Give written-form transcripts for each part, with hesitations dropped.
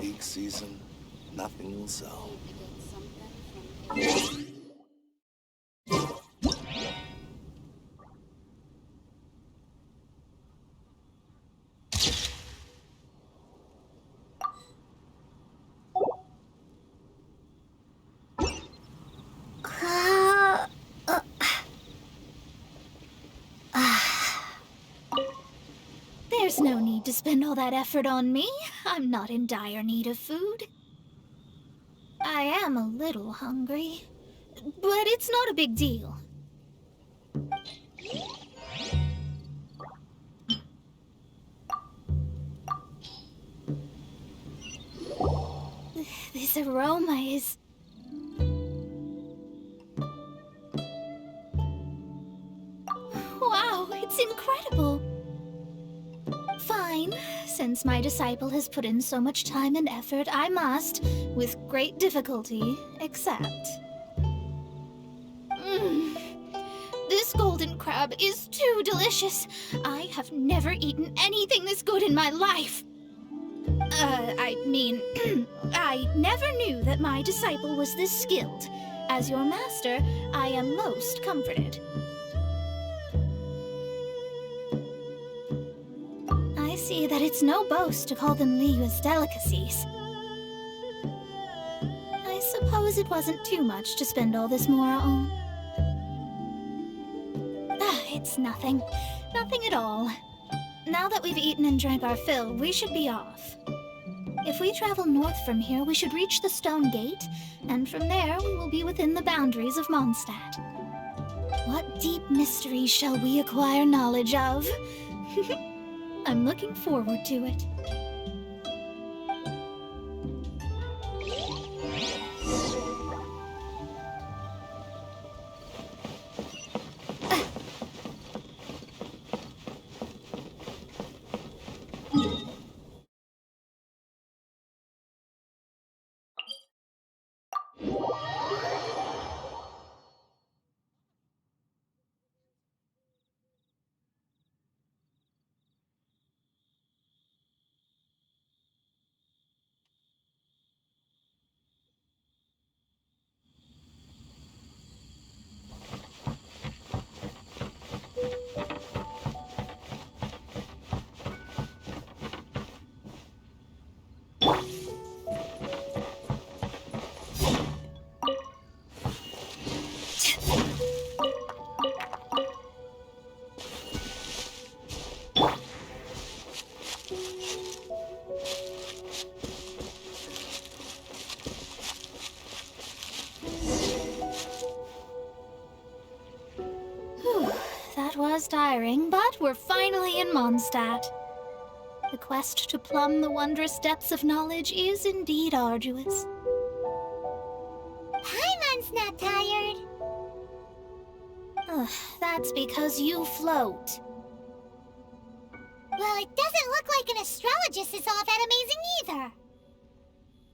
peak season, nothing will sell. There's no need to spend all that effort on me. I'm not in dire need of food. I am a little hungry, but it's not a big deal. This aroma is... Wow, it's incredible. Fine. Since my disciple has put in so much time and effort, I must, with great difficulty, accept. This golden crab is too delicious. I have never eaten anything this good in my life. I never knew that my disciple was this skilled. As your master, I am most comforted. I see that it's no boast to call them Liyue's delicacies. I suppose it wasn't too much to spend all this mora on. It's nothing. Nothing at all. Now that we've eaten and drank our fill, we should be off. If we travel north from here, we should reach the Stone Gate, and from there we will be within the boundaries of Mondstadt. What deep mystery shall we acquire knowledge of? I'm looking forward to it. That was tiring, but we're finally in Mondstadt. The quest to plumb the wondrous depths of knowledge is indeed arduous. Paimon's not tired. That's because you float. Well, it doesn't look like an astrologist is all that amazing either.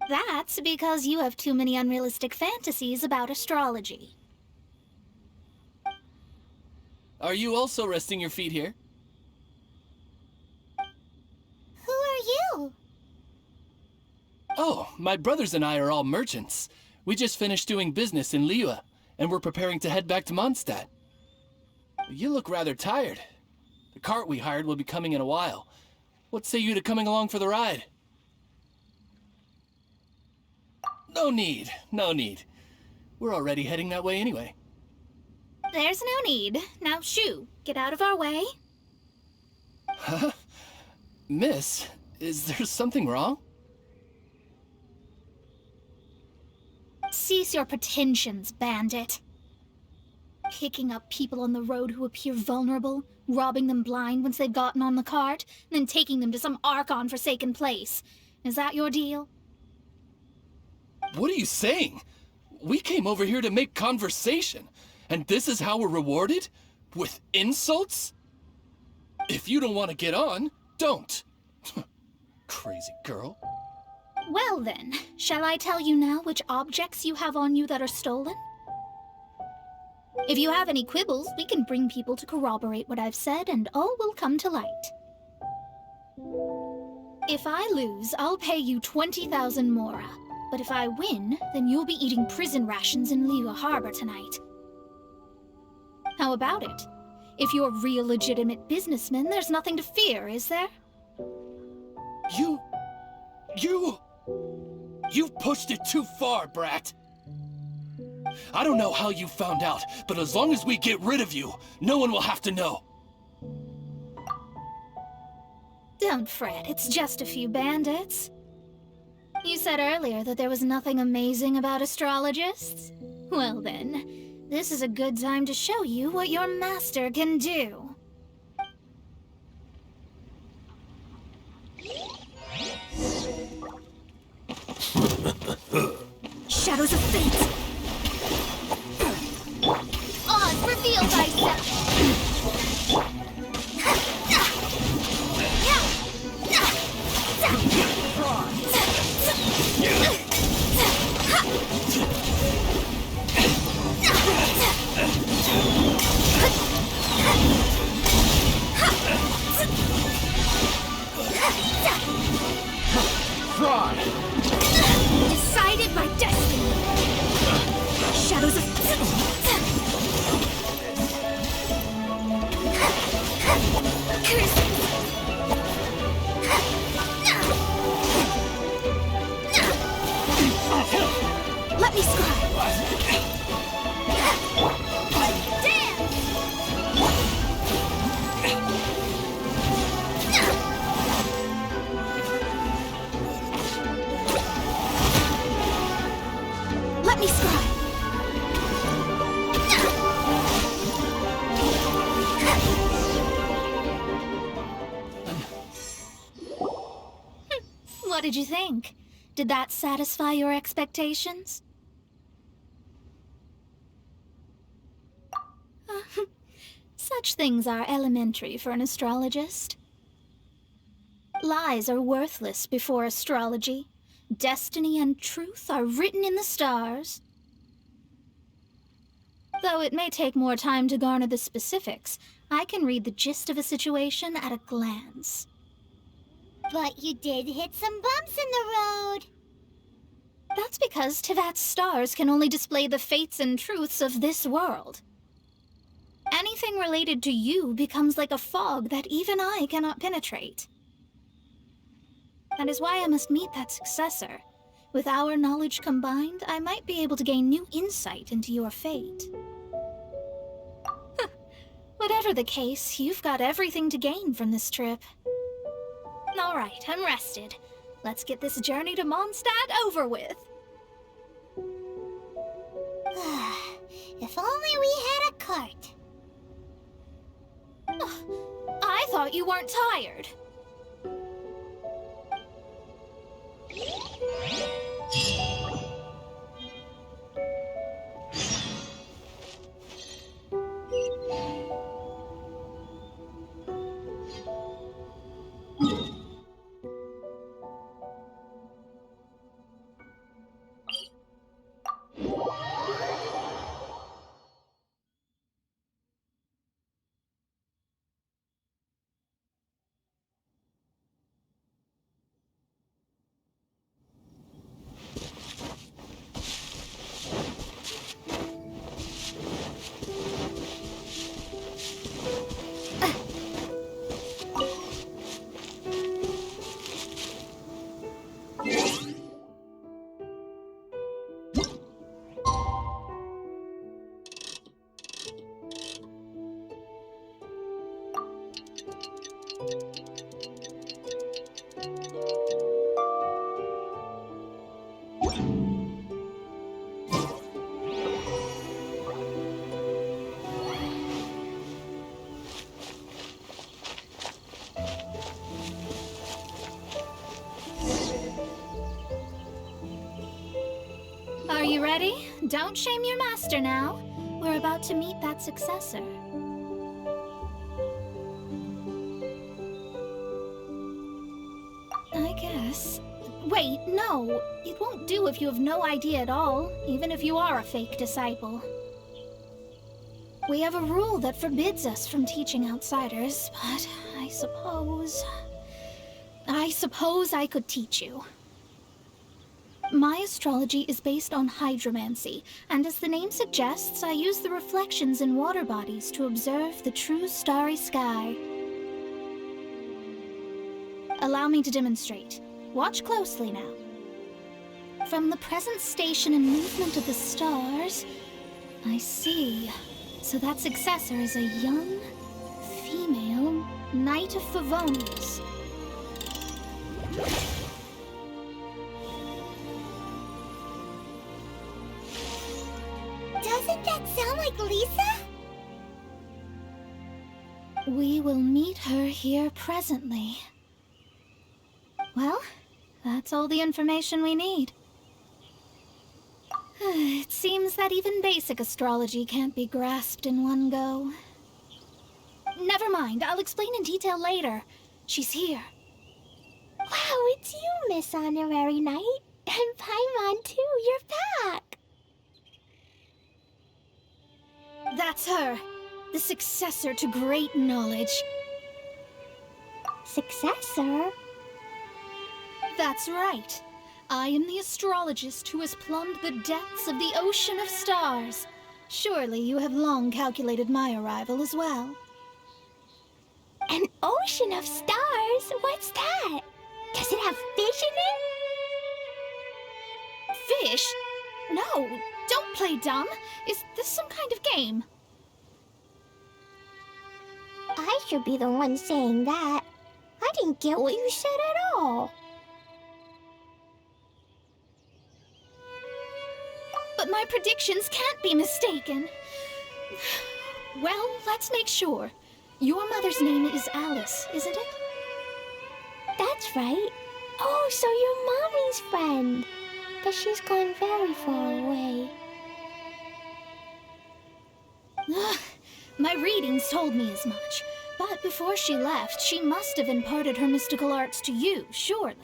That's because you have too many unrealistic fantasies about astrology. Are you also resting your feet here? Who are you? Oh, my brothers and I are all merchants. We just finished doing business in Liyue, and we're preparing to head back to Mondstadt. You look rather tired. The cart we hired will be coming in a while. What say you to coming along for the ride? No need, no need. We're already heading that way anyway. There's no need. Now shoo, get out of our way. Huh? Miss, is there something wrong? Cease your pretensions, bandit. Picking up people on the road who appear vulnerable, robbing them blind once they've gotten on the cart, and then taking them to some Archon-forsaken place. Is that your deal? What are you saying? We came over here to make conversation, and this is how we're rewarded? With insults? If you don't want to get on, don't. Crazy girl. Well then, shall I tell you now which objects you have on you that are stolen? If you have any quibbles, we can bring people to corroborate what I've said, and all will come to light. If I lose, I'll pay you 20,000 mora. But if I win, then you'll be eating prison rations in Liwa Harbor tonight. How about it? If you're real legitimate businessmen, there's nothing to fear, is there? You've pushed it too far, brat. I don't know how you found out, but as long as we get rid of you, no one will have to know. Don't fret, it's just a few bandits. You said earlier that there was nothing amazing about astrologists? Well then, this is a good time to show you what your master can do. Shadows of Fate! Oz, reveal thyself! Fraud! Decided by destiny! Shadows of... Let me scry! Damn! Let me scry! What did you think? Did that satisfy your expectations? Such things are elementary for an astrologist. Lies are worthless before astrology. Destiny and truth are written in the stars. Though it may take more time to garner the specifics, I can read the gist of a situation at a glance. But you did hit some bumps in the road. That's because Teyvat's stars can only display the fates and truths of this world. Anything related to you becomes like a fog that even I cannot penetrate. That is why I must meet that successor. With our knowledge combined, I might be able to gain new insight into your fate. Whatever the case, you've got everything to gain from this trip. All right, I'm rested. Let's get this journey to Mondstadt over with. If only we had a cart. I thought you weren't tired. Are you ready? Don't shame your master now. We're about to meet that successor. I guess. Wait, no. It won't do if you have no idea at all, even if you are a fake disciple. We have a rule that forbids us from teaching outsiders, but I suppose... I suppose I could teach you. My astrology is based on hydromancy, and as the name suggests, I use the reflections in water bodies to observe the true starry sky. Allow me to demonstrate. Watch closely now. From the present station and movement of the stars, I see. So that successor is a young, female Knight of Favonius. Doesn't that sound like Lisa? We will meet her here presently. Well, that's all the information we need. It seems that even basic astrology can't be grasped in one go. Never mind, I'll explain in detail later. She's here. Wow, it's you, Miss Honorary Knight. And Paimon, too. You're back. That's her. The successor to great knowledge. Successor? That's right. I am the astrologist who has plumbed the depths of the ocean of stars. Surely you have long calculated my arrival as well. An ocean of stars? What's that? Does it have fish in it? Fish? No, don't play dumb. Is this some kind of game? I should be the one saying that. I didn't get what you said at all. But my predictions can't be mistaken. Well, let's make sure. Your mother's name is Alice, isn't it? That's right. Oh, so you're Mommy's friend. But she's gone very far away. My readings told me as much. But before she left, she must have imparted her mystical arts to you, surely.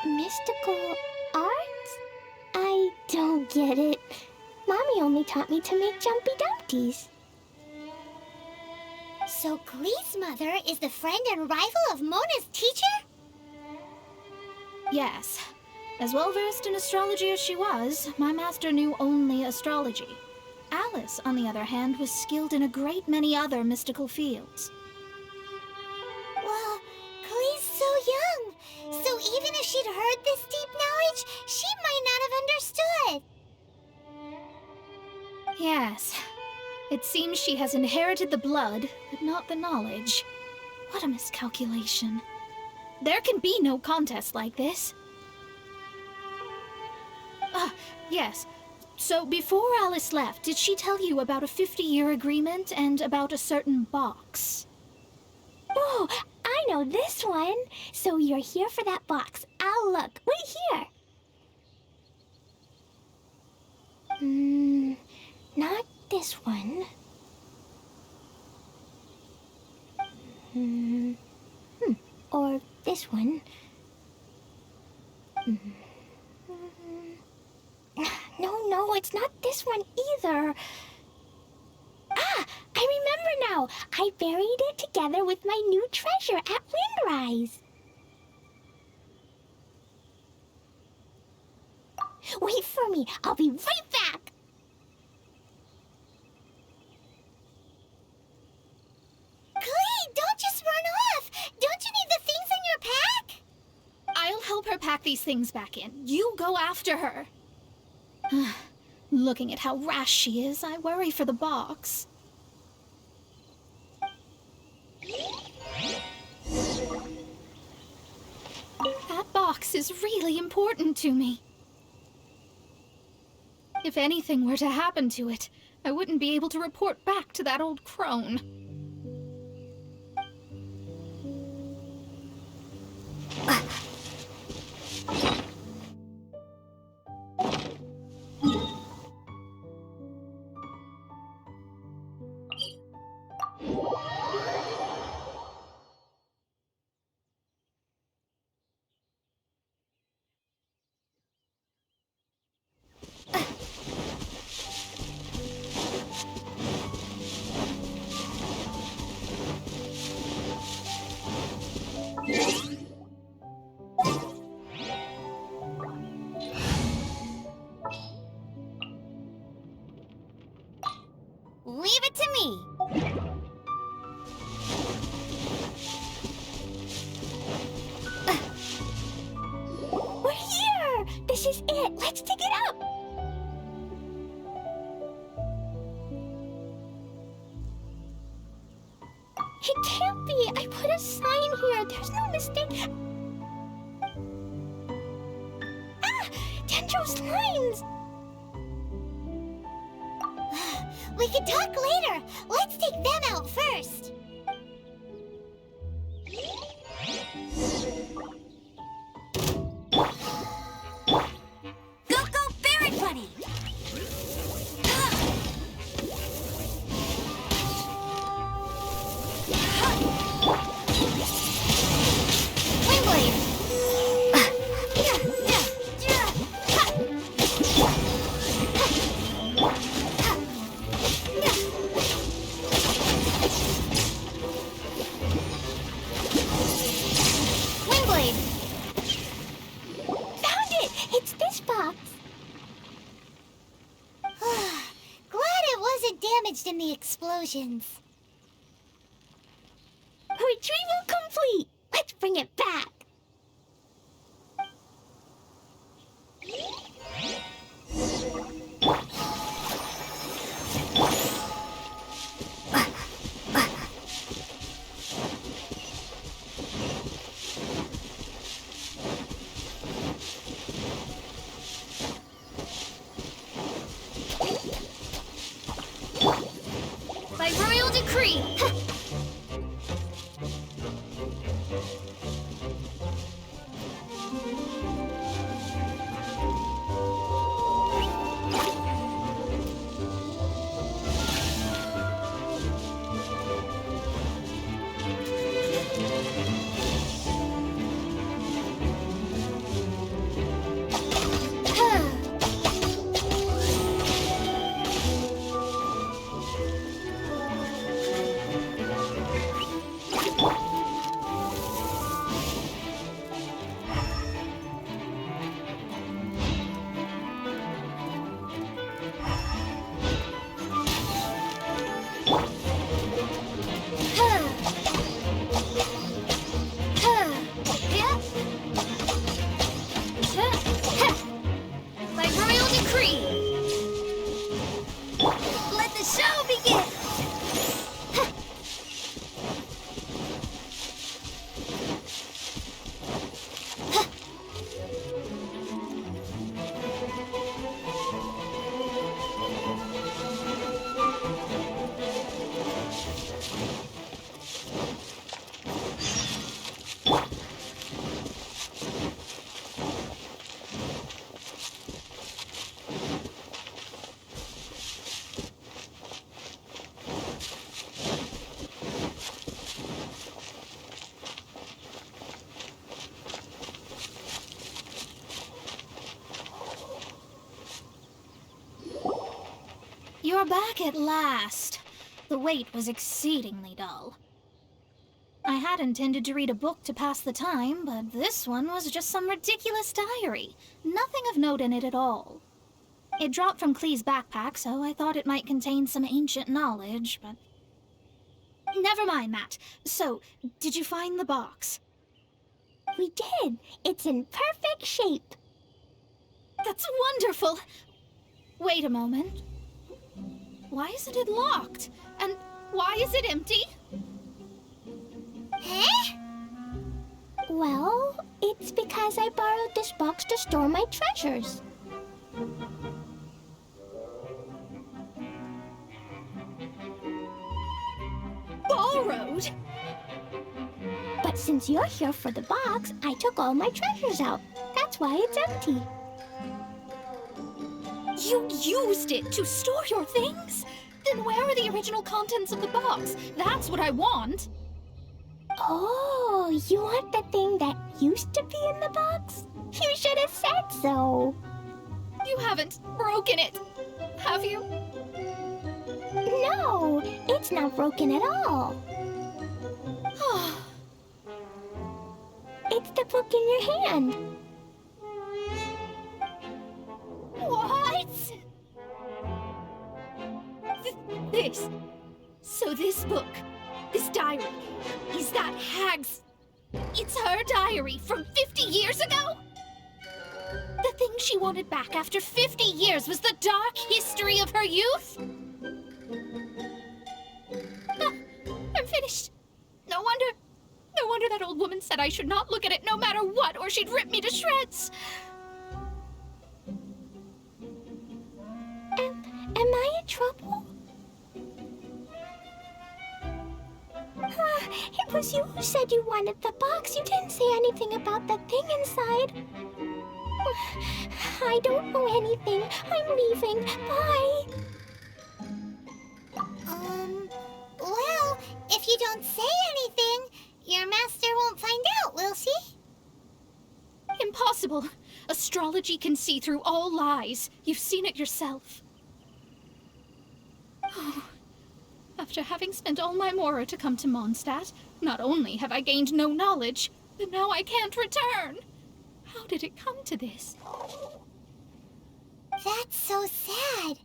Mystical arts? I don't get it. Mommy only taught me to make Jumpy Dumpties. So Glee's mother is the friend and rival of Mona's teacher? Yes. As well versed in astrology as she was, my master knew only astrology. Alice, on the other hand, was skilled in a great many other mystical fields. Well, Glee's so young. So even if she'd heard this deep knowledge, she might not have understood. Yes. It seems she has inherited the blood, but not the knowledge. What a miscalculation. There can be no contest like this. Ah, yes. So before Alice left, did she tell you about a 50-year agreement and about a certain box? Oh, I know this one. So you're here for that box. I'll look. Wait here. Not this one. Or this one. No, it's not this one either. Ah, I remember now. I buried it together with my new treasure at Windrise. Wait for me. I'll be right back. Glee, don't just run off. Don't you need the things in your pack? I'll help her pack these things back in. You go after her. Looking at how rash she is, I worry for the box. That box is really important to me. If anything were to happen to it, I wouldn't be able to report back to that old crone. This is it. Let's dig it up. It can't be. I put a sign here. There's no mistake. Ah! Dendro's lines! We can talk later. Let's take them out first. Go, go, Barret Buddy! Wingblade! Wingblade! Found it! It's this box. Glad it wasn't damaged in the explosions. Retrieval complete. Let's bring it back. By royal decree. By royal decree. Let the show begin. You're back at last. The wait was exceedingly dull. I had intended to read a book to pass the time, but this one was just some ridiculous diary. Nothing of note in it at all. It dropped from Klee's backpack, so I thought it might contain some ancient knowledge, but... Never mind that. So, did you find the box? We did. It's in perfect shape. That's wonderful! Wait a moment. Why isn't it locked? And why is it empty? Huh? Well, it's because I borrowed this box to store my treasures. Borrowed? But since you're here for the box, I took all my treasures out. That's why it's empty. You used it to store your things? Then where are the original contents of the box? That's what I want. Oh, you want the thing that used to be in the box? You should have said so. You haven't broken it, have you? No, it's not broken at all. It's the book in your hand. What? This book, this diary, is that hag's... It's her diary from 50 years ago? The thing she wanted back after 50 years was the dark history of her youth? Ah, I'm finished. No wonder that old woman said I should not look at it no matter what, or she'd rip me to shreds. Am I in trouble? It was you who said you wanted the box. You didn't say anything about the thing inside. I don't know anything. I'm leaving. Bye. Well, if you don't say anything, your master won't find out, will she? Impossible. Astrology can see through all lies. You've seen it yourself. Oh. After having spent all my mora to come to Mondstadt, not only have I gained no knowledge, but now I can't return. How did it come to this? That's so sad.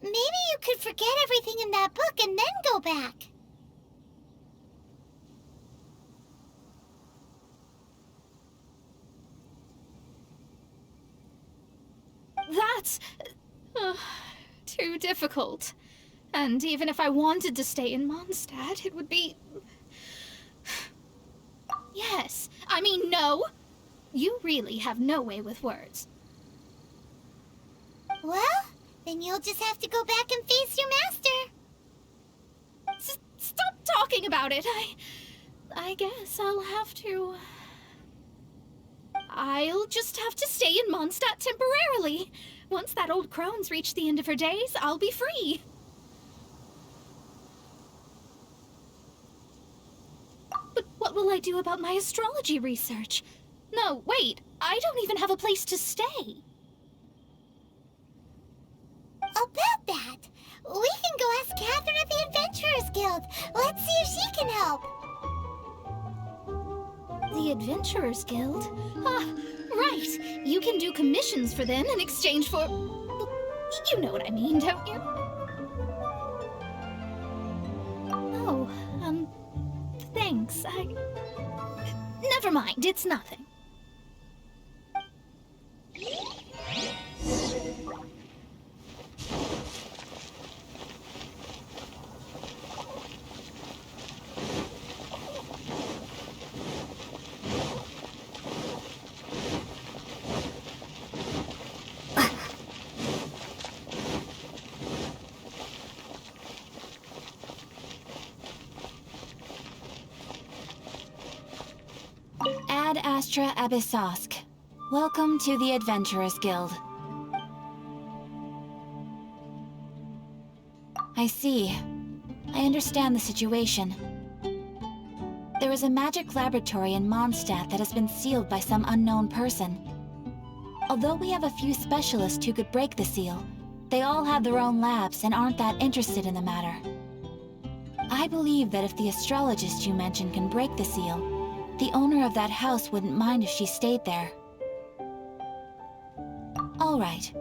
Maybe you could forget everything in that book and then go back. That's too difficult. And even if I wanted to stay in Mondstadt, it would be... Yes, I mean no. You really have no way with words. Well, then you'll just have to go back and face your master. Stop talking about it. I guess I'll have to... I'll just have to stay in Mondstadt temporarily. Once that old crone's reached the end of her days, I'll be free. But what will I do about my astrology research? No, wait, I don't even have a place to stay. About that, we can go ask Catherine at the Adventurers Guild. Let's see if she can help. The Adventurers Guild? Ah, right. You can do commissions for them in exchange for... You know what I mean, don't you? Oh, thanks. Never mind, it's nothing. Ad Astra Abyssosk. Welcome to the Adventurers Guild. I see. I understand the situation. There is a magic laboratory in Mondstadt that has been sealed by some unknown person. Although we have a few specialists who could break the seal, they all have their own labs and aren't that interested in the matter. I believe that if the astrologist you mentioned can break the seal, the owner of that house wouldn't mind if she stayed there. All right.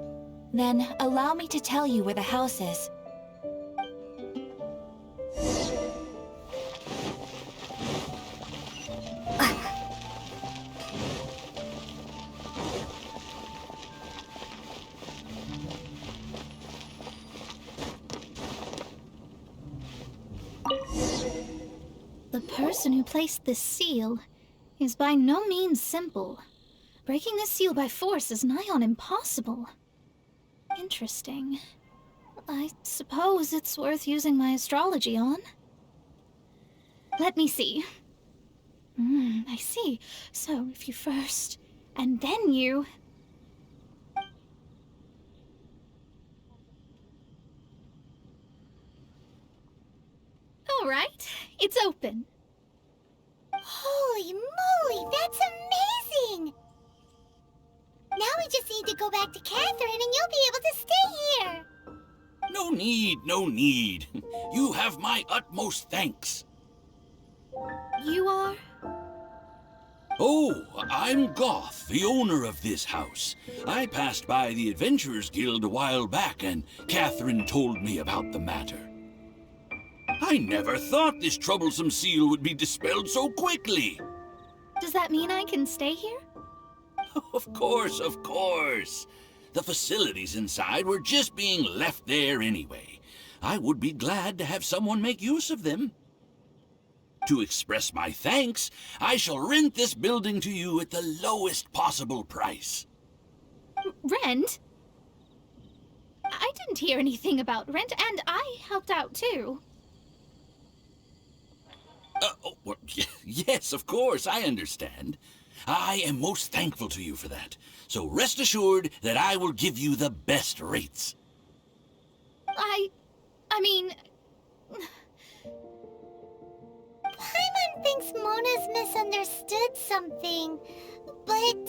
Then, allow me to tell you where the house is. The person who placed this seal is by no means simple. Breaking this seal by force is nigh on impossible. Interesting. I suppose it's worth using my astrology on. Let me see. I see. So if you first, and then you... All right, it's open. Holy moly, that's amazing! Now we just need to go back to Catherine and you'll be able to stay here. No need, no need. You have my utmost thanks. You are? Oh, I'm Goth, the owner of this house. I passed by the Adventurers Guild a while back and Catherine told me about the matter. I never thought this troublesome seal would be dispelled so quickly. Does that mean I can stay here? Of course, of course. The facilities inside were just being left there anyway. I would be glad to have someone make use of them. To express my thanks, I shall rent this building to you at the lowest possible price. Rent? I didn't hear anything about rent, and I helped out too. Well, yes, of course, I understand. I am most thankful to you for that. So rest assured that I will give you the best rates. I mean... Paimon thinks Mona's misunderstood something, but...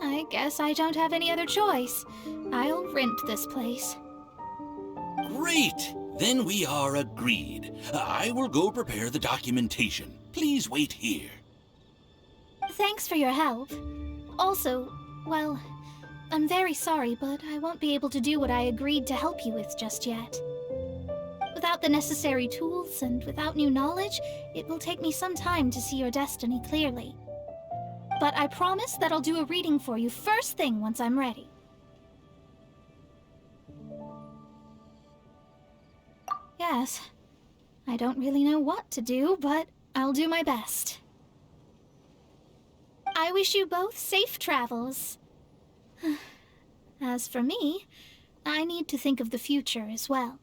I guess I don't have any other choice. I'll rent this place. Great! Then we are agreed. I will go prepare the documentation. Please wait here. Thanks for your help. Also, well, I'm very sorry, but I won't be able to do what I agreed to help you with just yet. Without the necessary tools and without new knowledge, it will take me some time to see your destiny clearly. But I promise that I'll do a reading for you first thing once I'm ready. Yes, I don't really know what to do, but I'll do my best. I wish you both safe travels. As for me, I need to think of the future as well.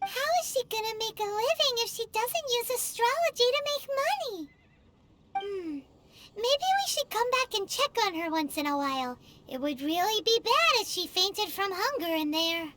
How is she gonna make a living if she doesn't use astrology to make money? Maybe we should come back and check on her once in a while. It would really be bad if she fainted from hunger in there.